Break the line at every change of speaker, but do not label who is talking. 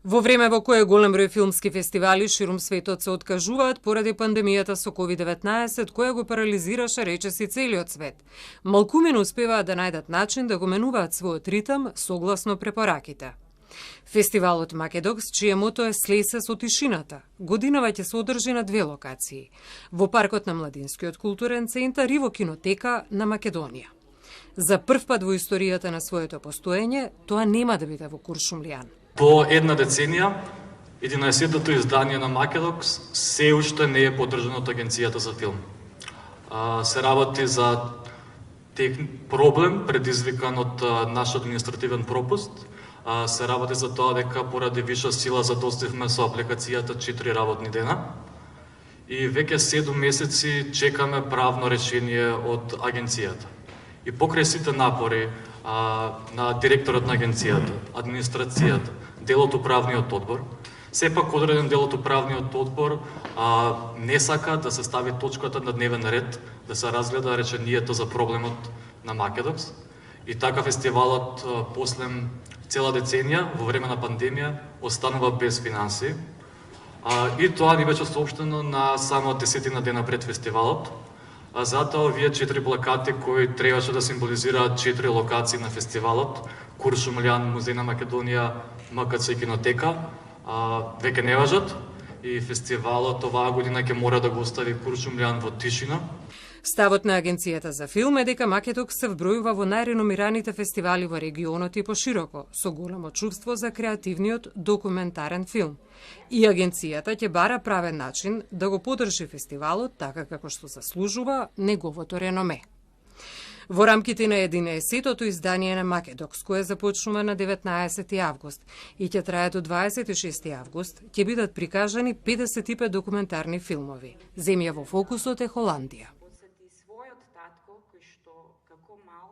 Во време во кое голем број филмски фестивали ширум светот се откажуваат поради пандемијата со COVID-19, која го парализираше речиси целиот свет, малкумина успеваат да најдат начин да го менуваат својот ритам согласно препораките. Фестивалот Македокс, чие мото е "Слеј се со тишината", годинава ќе се одржи на две локации: во паркот на Младинскиот културен центар и во кинотека на Македонија. За прв пат во историјата на своето постоење, тоа нема да биде во Куршумлијан.
По една деценија, 11-тото издание на Македокс се уште не е поддржано од Агенцијата за филм. Се работи за проблем предизвикан од наш административен пропуст. Се работи за тоа дека поради виша сила задостивме со апликацијата 4 работни дена и веќе 7 месеци чекаме правно решение од агенцијата. И покрај сите напори на директорот на агенцијата, администрацијата, делот управниот одбор, сепак одреден делот управниот одбор не сака да се стави точката на дневен ред, да се разгледа решението за проблемот на Македокс. И така фестивалот после цела деценија, во време на пандемија, останува без финанси. И тоа ни беше соопштено на само 10 дена пред фестивалот. Затоа овие 4 плакати кои требаше да символизираат 4 локации на фестивалот, Куршумлијан, Музеј на Македонија, МКЦ и кинотека, веќе не важат и фестивалот оваа година ќе мора да го остави Куршумлијан во тишина.
Ставот на Агенцијата за филм е дека Македокс се вбројува во најреномираните фестивали во регионот и пошироко, со големо чувство за креативниот документарен филм. И Агенцијата ќе бара правен начин да го поддржи фестивалот така како што заслужува неговото реноме. Во рамките на 11-тото издание на Македокс, кое започнува на 19 август и ќе трае до 26 август, ќе бидат прикажани 55 документарни филмови. Земја во фокусот е Холандија.
Својот татко, кој што како мал